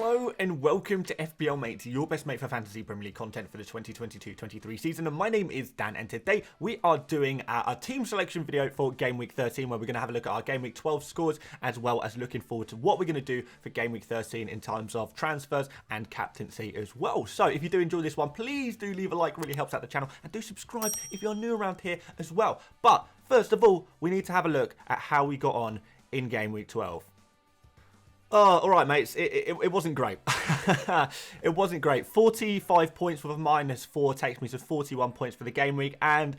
Hello and welcome to FPL Mate, your best mate for fantasy Premier League content for the 2022-23 season. And my name is Dan, and today we are doing a team selection video for Game Week 13, where we're going to have a look at our Game Week 12 scores, as well as looking forward to what we're going to do for Game Week 13 in terms of transfers and captaincy as well. So if you do enjoy this one, please do leave a like, really helps out the channel, and do subscribe if you're new around here as well. But first of all, we need to have a look at how we got on in Game Week 12. Oh, all right, mates. It wasn't great. It wasn't great. 45 points with a -4 takes me to 41 points for the game week. And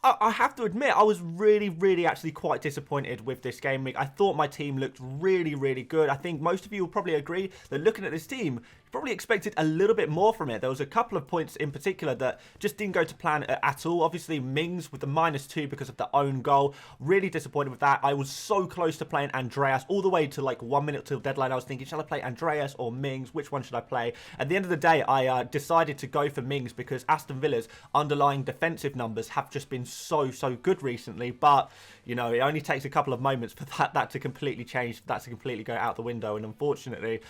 I have to admit, I was really actually quite disappointed with this game week. I thought my team looked really good. I think most of you will probably agree that looking at this team, you probably expected a little bit more from it. There was a couple of points in particular that just didn't go to plan at all. Obviously, Mings with the -2 because of the own goal. Really disappointed with that. I was so close to playing Andreas all the way to like 1 minute till deadline. I was thinking, shall I play Andreas or Mings? Which one should I play? At the end of the day, I decided to go for Mings because Aston Villa's underlying defensive numbers have just been so good recently. But you know, it only takes a couple of moments for that to completely change, that to completely go out the window. And unfortunately,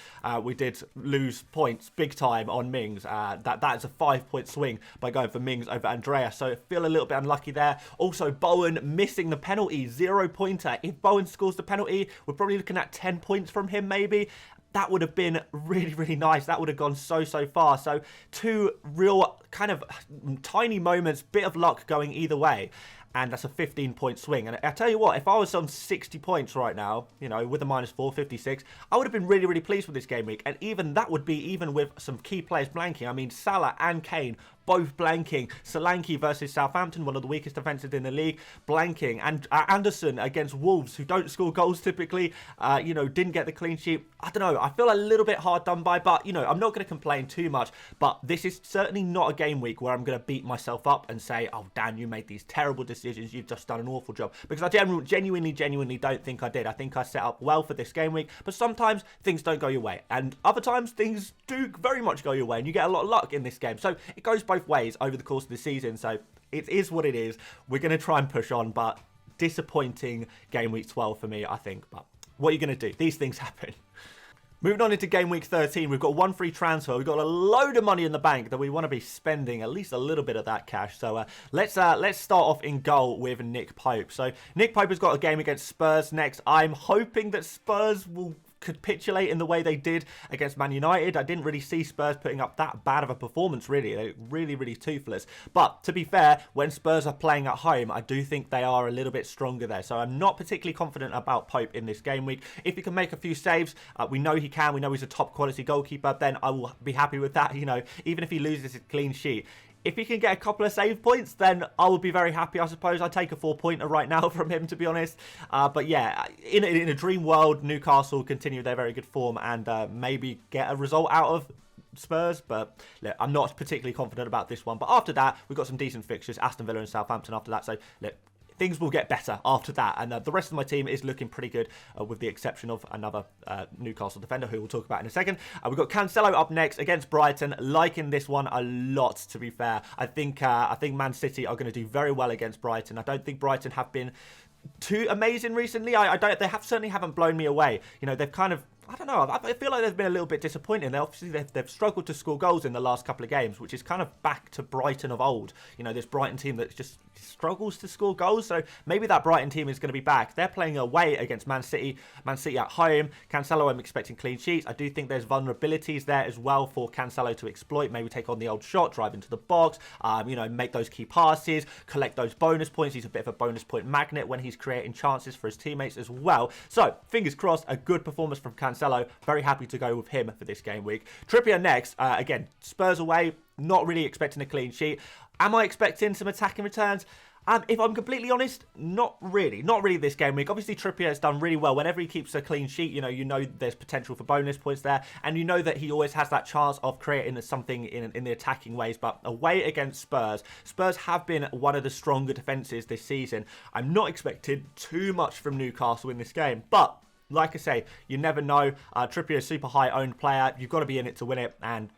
we did lose points big time on Mings. That is a 5-point swing by going for Mings over Andreas. So I feel a little bit unlucky there. Also, Bowen missing the penalty, 0-pointer. If Bowen scores the penalty, we're probably looking at 10 points from him maybe. That would have been really nice. That would have gone so far. So two real kind of tiny moments, bit of luck going either way. And that's a 15-point swing. And I tell you what, if I was on 60 points right now, you know, with a -4, 56, I would have been really pleased with this game week. And even that would be even with some key players blanking. I mean, Salah and Kane both blanking. Solanke versus Southampton, one of the weakest defences in the league, blanking. And Anderson against Wolves, who don't score goals typically, you know, didn't get the clean sheet. I don't know. I feel a little bit hard done by, but, you know, I'm not going to complain too much. But this is certainly not a game week where I'm going to beat myself up and say, oh, Dan, you made these terrible decisions. You've just done an awful job. Because I genuinely don't think I did. I think I set up well for this game week. But sometimes things don't go your way. And other times things do very much go your way. And you get a lot of luck in this game. So it goes both ways over the course of the season. So it is what it is. We're going to try and push on. But disappointing game week 12 for me, I think. But what are you going to do? These things happen. Moving on into Game Week 13, we've got one free transfer. We've got a load of money in the bank that we want to be spending, at least a little bit of that cash. So let's start off in goal with Nick Pope. So Nick Pope has got a game against Spurs next. I'm hoping that Spurs will capitulate in the way they did against Man United. I didn't really see Spurs putting up that bad of a performance, really. They're really toothless. But to be fair, when Spurs are playing at home, I do think they are a little bit stronger there. So I'm not particularly confident about Pope in this game week. If he can make a few saves, we know he can. We know he's a top quality goalkeeper. Then I will be happy with that. You know, even if he loses his clean sheet, if he can get a couple of save points, then I will be very happy, I suppose. I'd take a 4-pointer right now from him, to be honest. But yeah, in a dream world, Newcastle continue their very good form and maybe get a result out of Spurs. But look, I'm not particularly confident about this one. But after that, we've got some decent fixtures. Aston Villa and Southampton after that. So look, things will get better after that. And the rest of my team is looking pretty good, with the exception of another Newcastle defender who we'll talk about in a second. We've got Cancelo up next against Brighton. Liking this one a lot, to be fair. I think Man City are going to do very well against Brighton. I don't think Brighton have been too amazing recently. They certainly haven't blown me away. You know, they've kind of, I don't know, I feel like they've been a little bit disappointing. They've struggled to score goals in the last couple of games, which is kind of back to Brighton of old. You know, this Brighton team that just struggles to score goals. So maybe that Brighton team is going to be back. They're playing away against Man City. Man City at home. Cancelo, I'm expecting clean sheets. I do think there's vulnerabilities there as well for Cancelo to exploit. Maybe take on the old shot, drive into the box, you know, make those key passes, collect those bonus points. He's a bit of a bonus point magnet when he's creating chances for his teammates as well. So fingers crossed, a good performance from Cancelo. Very happy to go with him for this game week. Trippier next. Again, Spurs away. Not really expecting a clean sheet. Am I expecting some attacking returns? If I'm completely honest, not really. Not really this game week. Obviously, Trippier has done really well. Whenever he keeps a clean sheet, you know there's potential for bonus points there. And you know that he always has that chance of creating something in the attacking ways. But away against Spurs, Spurs have been one of the stronger defences this season. I'm not expecting too much from Newcastle in this game. But like I say, you never know. Trippier is a super high owned player. You've got to be in it to win it. And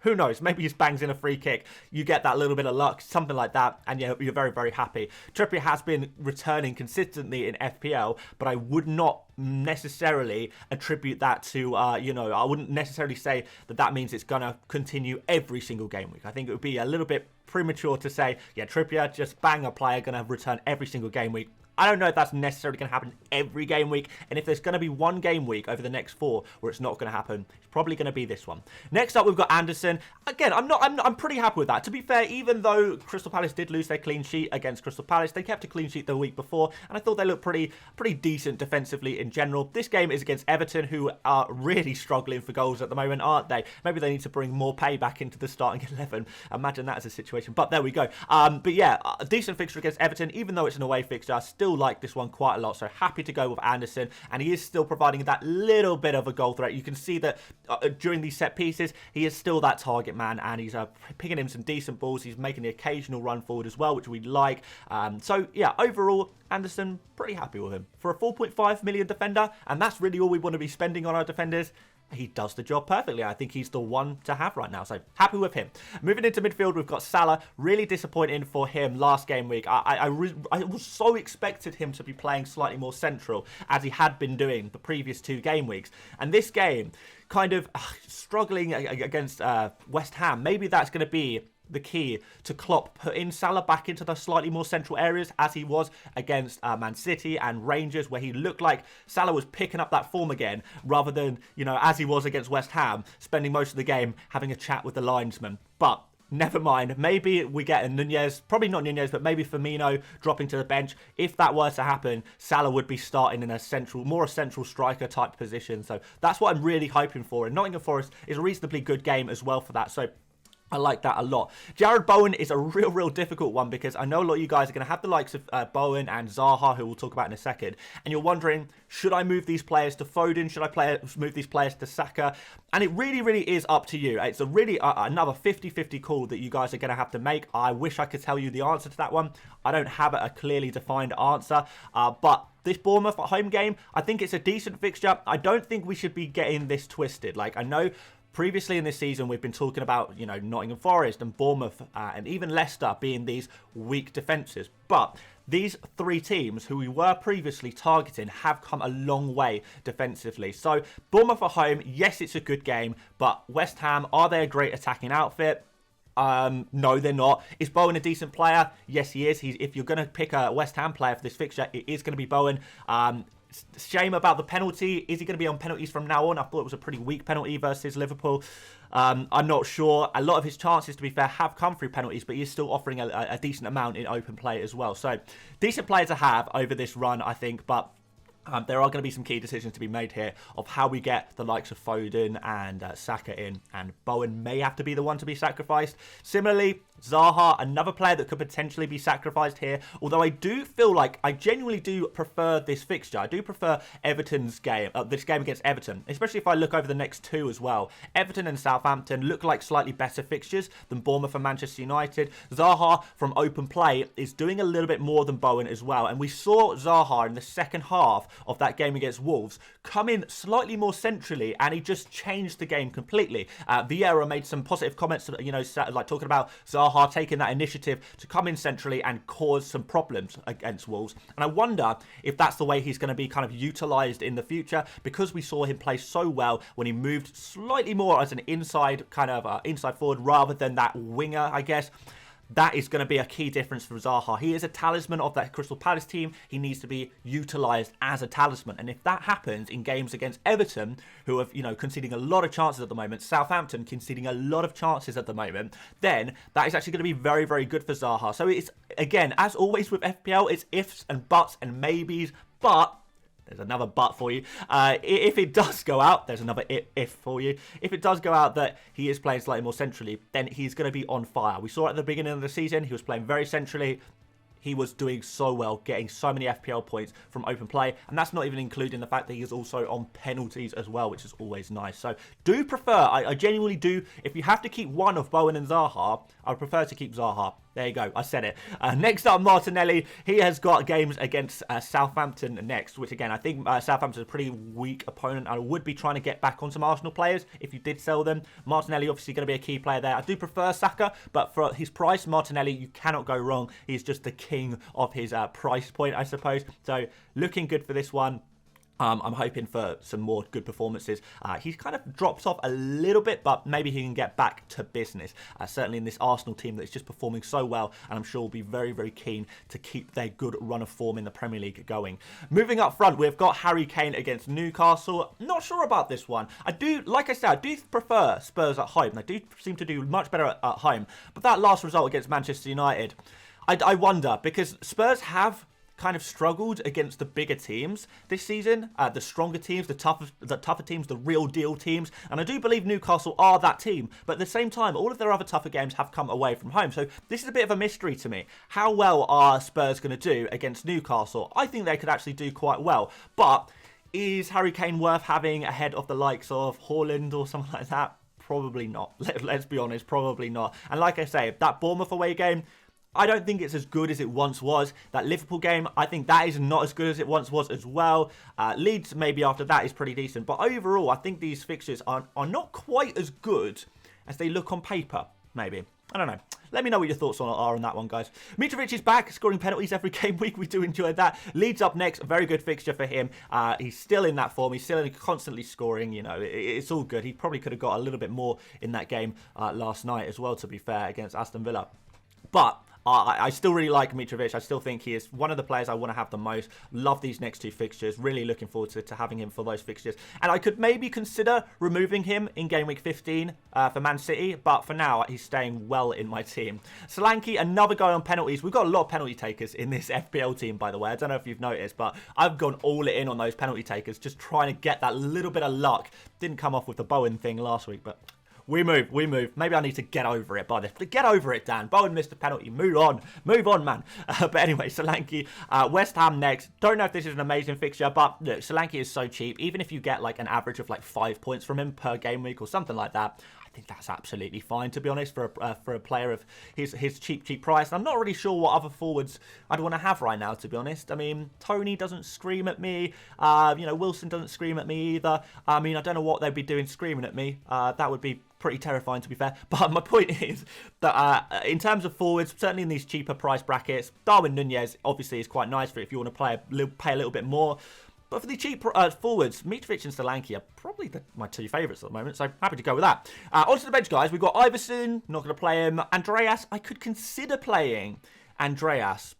Who knows? Maybe he bangs in a free kick. You get that little bit of luck, something like that, and you're very, very happy. Trippier has been returning consistently in FPL, but I would not necessarily attribute that to, I wouldn't necessarily say that that means it's going to continue every single game week. I think it would be a little bit premature to say, yeah, Trippier, just banger player, going to return every single game week. I don't know if that's necessarily going to happen every game week, and if there's going to be one game week over the next 4 where it's not going to happen, it's probably going to be this one. Next up, we've got Anderson. Again, I'm pretty happy with that. To be fair, even though Crystal Palace did lose their clean sheet against Crystal Palace, they kept a clean sheet the week before, and I thought they looked pretty decent defensively in general. This game is against Everton, who are really struggling for goals at the moment, aren't they? Maybe they need to bring more pay back into the starting 11. Imagine that as a situation, but there we go. But yeah, a decent fixture against Everton, even though it's an away fixture. I still like this one quite a lot, so happy to go with Anderson, and he is still providing that little bit of a goal threat. You can see that during these set pieces, he is still that target man, and he's picking him some decent balls. He's making the occasional run forward as well, which we like. So yeah, overall, Anderson, pretty happy with him. For a 4.5 million defender, and that's really all we want to be spending on our defenders, he does the job perfectly. I think he's the one to have right now, so happy with him. Moving into midfield, we've got Salah. Really disappointing for him last game week. I was so expected him to be playing slightly more central, as he had been doing the previous 2 game weeks. And this game, kind of struggling against West Ham, maybe that's going to be the key to Klopp putting Salah back into the slightly more central areas, as he was against Man City and Rangers, where he looked like Salah was picking up that form again, rather than, as he was against West Ham, spending most of the game having a chat with the linesman. But never mind, maybe we get a Nunez, probably not Nunez, but maybe Firmino dropping to the bench. If that were to happen, Salah would be starting in a central striker type position. So that's what I'm really hoping for. And Nottingham Forest is a reasonably good game as well for that. So I like that a lot. Jared Bowen is a real difficult one, because I know a lot of you guys are going to have the likes of Bowen and Zaha, who we'll talk about in a second, and you're wondering, should I move these players to Foden? Should I move these players to Saka? And it really is up to you. It's a really another 50-50 call that you guys are going to have to make. I wish I could tell you the answer to that one. I don't have a clearly defined answer, but this Bournemouth at home game, I think it's a decent fixture. I don't think we should be getting this twisted. Like, I know previously in this season, we've been talking about, Nottingham Forest and Bournemouth and even Leicester being these weak defences. But these 3 teams who we were previously targeting have come a long way defensively. So Bournemouth at home, yes, it's a good game. But West Ham, are they a great attacking outfit? No, they're not. Is Bowen a decent player? Yes, he is. If you're going to pick a West Ham player for this fixture, it is going to be Bowen. Shame about the penalty. Is he going to be on penalties from now on? I thought it was a pretty weak penalty versus Liverpool. I'm not sure. A lot of his chances, to be fair, have come through penalties, but he is still offering a decent amount in open play as well. So, decent player to have over this run, I think, but there are going to be some key decisions to be made here of how we get the likes of Foden and Saka in, and Bowen may have to be the one to be sacrificed. Similarly, Zaha, another player that could potentially be sacrificed here, although I do feel like I genuinely do prefer this fixture. I do prefer Everton's game, this game against Everton, especially if I look over the next 2 as well. Everton and Southampton look like slightly better fixtures than Bournemouth and Manchester United. Zaha from open play is doing a little bit more than Bowen as well, and we saw Zaha in the second half of that game against Wolves come in slightly more centrally, and he just changed the game completely. Vieira made some positive comments, like talking about Zaha taking that initiative to come in centrally and cause some problems against Wolves. And I wonder if that's the way he's going to be kind of utilised in the future, because we saw him play so well when he moved slightly more as an inside forward rather than that winger, I guess. That is going to be a key difference for Zaha. He is a talisman of that Crystal Palace team. He needs to be utilised as a talisman. And if that happens in games against Everton, who are, conceding a lot of chances at the moment, Southampton conceding a lot of chances at the moment, then that is actually going to be very good for Zaha. So it's, again, as always with FPL, it's ifs and buts and maybes, but there's another but for you. If it does go out, there's another if for you. If it does go out that he is playing slightly more centrally, then he's going to be on fire. We saw at the beginning of the season, he was playing very centrally. He was doing so well, getting so many FPL points from open play. And that's not even including the fact that he is also on penalties as well, which is always nice. So do prefer, I genuinely do, if you have to keep one of Bowen and Zaha, I would prefer to keep Zaha. There you go. I said it. Next up, Martinelli. He has got games against Southampton next, which again, I think Southampton's a pretty weak opponent. I would be trying to get back on some Arsenal players if you did sell them. Martinelli obviously going to be a key player there. I do prefer Saka, but for his price, Martinelli, you cannot go wrong. He's just the king of his price point, I suppose. So looking good for this one. I'm hoping for some more good performances. He's kind of dropped off a little bit, but maybe he can get back to business. Certainly in this Arsenal team that is just performing so well, and I'm sure will be very, very keen to keep their good run of form in the Premier League going. Moving up front, we've got Harry Kane against Newcastle. Not sure about this one. Like I said, I do prefer Spurs at home. They do seem to do much better at home. But that last result against Manchester United, I wonder, because Spurs have kind of struggled against the bigger teams this season, the stronger teams, the tougher teams, the real deal teams, and I do believe Newcastle are that team, but at the same time, all of their other tougher games have come away from home, so this is a bit of a mystery to me. How well are Spurs going to do against Newcastle? I think they could actually do quite well, but is Harry Kane worth having ahead of the likes of Haaland or something like that? Probably not. Let's be honest, probably not. And like I say, that Bournemouth away game, I don't think it's as good as it once was. That Liverpool game, I think that is not as good as it once was as well. Leeds, maybe after that, is pretty decent. But overall, I think these fixtures are not quite as good as they look on paper, maybe. I don't know. Let me know what your thoughts are on that one, guys. Mitrovic is back, scoring penalties every game week. We do enjoy that. Leeds up next. A very good fixture for him. He's still in that form. He's still constantly scoring. You know, it's all good. He probably could have got a little bit more in that game last night as well, to be fair, against Aston Villa. But I still really like Mitrovic. I still think he is one of the players I want to have the most. Love these next two fixtures. Really looking forward to having him for those fixtures. And I could maybe consider removing him in Game Week 15 for Man City. But for now, he's staying well in my team. Solanke, another guy on penalties. We've got a lot of penalty takers in this FPL team, by the way. I don't know if you've noticed, but I've gone all in on those penalty takers. Just trying to get that little bit of luck. Didn't come off with the Bowen thing last week, but we move. Maybe I need to get over it by this. But get over it, Dan. Bowen missed a penalty. Move on, man. But anyway, Solanke, West Ham next. Don't know if this is an amazing fixture, but look, Solanke is so cheap. Even if you get like an average of like 5 points from him per game week or something like that, I think that's absolutely fine, to be honest, for a player of his cheap price. And I'm not really sure what other forwards I'd want to have right now, to be honest. I mean, Tony doesn't scream at me. Wilson doesn't scream at me either. I mean, I don't know what they'd be doing screaming at me. That would be pretty terrifying, to be fair. But my point is that in terms of forwards, certainly in these cheaper price brackets, Darwin Nunez obviously is quite nice for if you want to pay a little bit more. But for the cheap forwards, Mitrovic and Solanke are probably my two favourites at the moment, so happy to go with that. Onto the bench, guys. We've got Iverson, not going to play him. Andreas, I could consider playing Andreas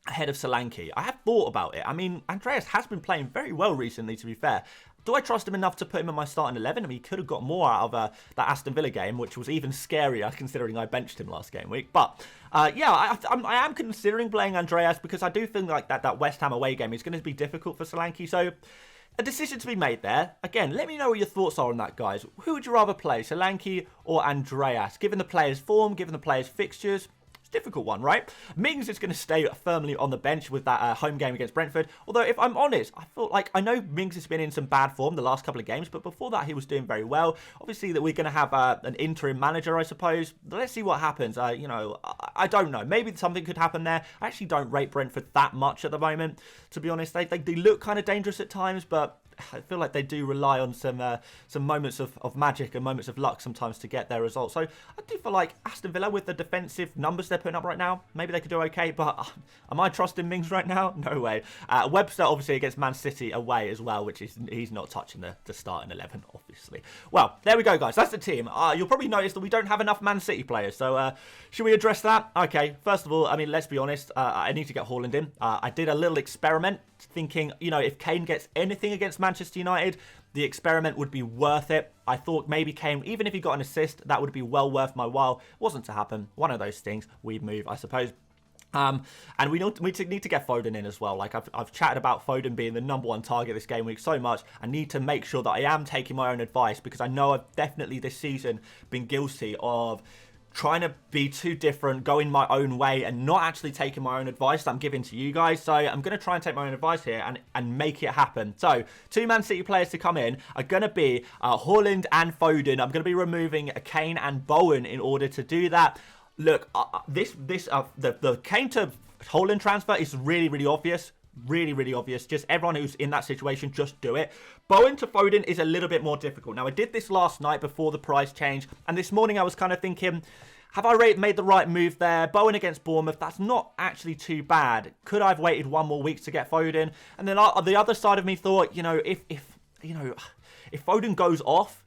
ahead of Solanke. I have thought about it. I mean, Andreas has been playing very well recently, to be fair. Do I trust him enough to put him in my starting 11? I mean, he could have got more out of that Aston Villa game, which was even scarier considering I benched him last game week. But yeah, I am considering playing Andreas because I do think like that West Ham away game is going to be difficult for Solanke. So a decision to be made there. Again, let me know what your thoughts are on that, guys. Who would you rather play, Solanke or Andreas? Given the player's form, given the player's fixtures, it's a difficult one, right? Mings is going to stay firmly on the bench with that home game against Brentford. Although, if I'm honest, I feel like I know Mings has been in some bad form the last couple of games, but before that, he was doing very well. Obviously, that we're going to have an interim manager, I suppose. Let's see what happens. I don't know. Maybe something could happen there. I actually don't rate Brentford that much at the moment, to be honest. They look kind of dangerous at times, but I feel like they do rely on some moments of magic and moments of luck sometimes to get their results. So I do feel like Aston Villa, with the defensive numbers they're putting up right now, maybe they could do okay. But am I trusting Mings right now? No way. Webster obviously against Man City away as well, which is he's not touching the starting 11, obviously. Well, there we go, guys. That's the team. You'll probably notice that we don't have enough Man City players. So should we address that? Okay. First of all, I mean, let's be honest. I need to get Haaland in. I did a little experiment thinking, if Kane gets anything against Manchester United, the experiment would be worth it. I thought maybe Kane, even if he got an assist, that would be well worth my while. Wasn't to happen. One of those things. We move, I suppose. And we need to get Foden in as well. Like I've chatted about Foden being the #1 target this game week so much. I need to make sure that I am taking my own advice, because I know I've definitely this season been guilty of trying to be too different, going my own way, and not actually taking my own advice that I'm giving to you guys. So I'm going to try and take my own advice here and make it happen. So 2 Man City players to come in are going to be Haaland and Foden. I'm going to be removing Kane and Bowen in order to do that. Look, the Kane to Haaland transfer is really obvious. Really obvious. Just everyone who's in that situation, just do it. Bowen to Foden is a little bit more difficult. Now, I did this last night before the price change, and this morning I was kind of thinking, have I made the right move there? Bowen against Bournemouth, that's not actually too bad. Could I have waited one more week to get Foden? And then the other side of me thought, you know, if Foden goes off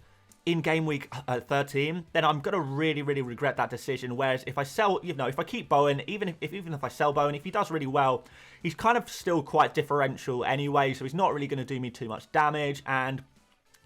in game week 13, then I'm going to really regret that decision. Whereas if I sell, if I keep Bowen, even if I sell Bowen, if he does really well, he's kind of still quite differential anyway, so he's not really going to do me too much damage. And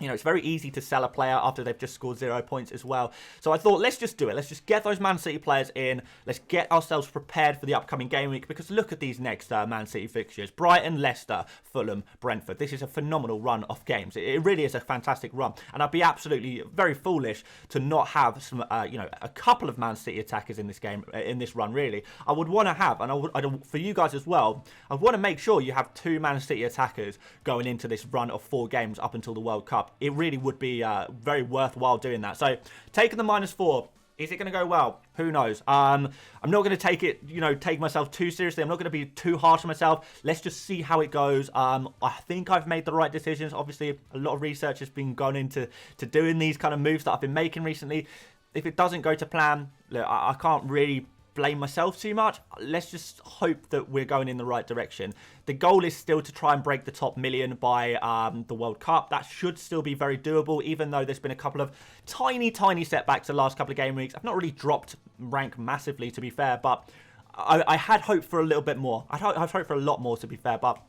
it's very easy to sell a player after they've just scored 0 points as well. So I thought, let's just do it. Let's just get those Man City players in. Let's get ourselves prepared for the upcoming game week, because look at these next Man City fixtures. Brighton, Leicester, Fulham, Brentford. This is a phenomenal run of games. It really is a fantastic run. And I'd be absolutely very foolish to not have some, a couple of Man City attackers in this game, in this run, really. I would want to have, and for you guys as well, I want to make sure you have 2 Man City attackers going into this run of 4 games up until the World Cup. It really would be very worthwhile doing that. So taking the -4, is it going to go well? Who knows? I'm not going to take myself too seriously. I'm not going to be too harsh on myself. Let's just see how it goes. I think I've made the right decisions. Obviously, a lot of research has been gone into doing these kind of moves that I've been making recently. If it doesn't go to plan, look, I can't really blame myself too much. Let's just hope that we're going in the right direction. The goal is still to try and break the top 1 million by the World Cup. That should still be very doable, even though there's been a couple of tiny setbacks the last couple of game weeks. I've not really dropped rank massively, to be fair, but I had hoped for a little bit more. I'd hoped for a lot more, to be fair, but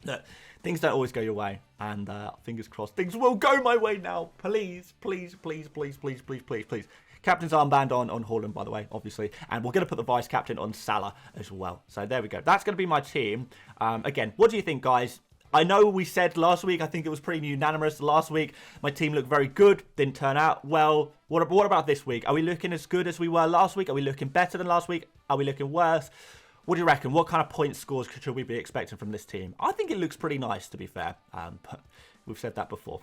look, things don't always go your way, and fingers crossed, things will go my way now. Please. Captain's armband on Haaland, by the way, obviously. And we're going to put the vice-captain on Salah as well. So there we go. That's going to be my team. Again, what do you think, guys? I know we said last week, I think it was pretty unanimous last week, my team looked very good, didn't turn out well. What about this week? Are we looking as good as we were last week? Are we looking better than last week? Are we looking worse? What do you reckon? What kind of point scores should we be expecting from this team? I think it looks pretty nice, to be fair. But we've said that before.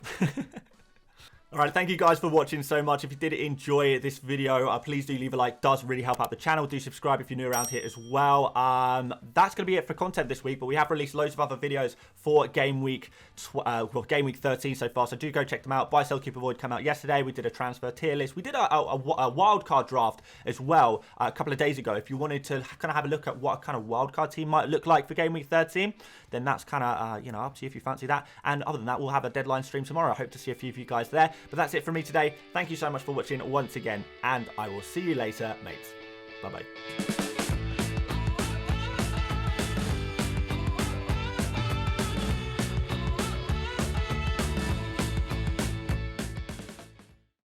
Alright, thank you guys for watching so much. If you did enjoy this video, please do leave a like. It does really help out the channel. Do subscribe if you're new around here as well. That's going to be it for content this week, but we have released loads of other videos for game week 13 so far, so do go check them out. Buy, sell, keep, avoid came out yesterday. We did a transfer tier list. We did a wildcard draft as well a couple of days ago. If you wanted to kind of have a look at what kind of wildcard team might look like for game week 13, then that's kind of, up to you if you fancy that. And other than that, we'll have a deadline stream tomorrow. I hope to see a few of you guys there. But that's it from me today. Thank you so much for watching once again, and I will see you later, mates. Bye-bye.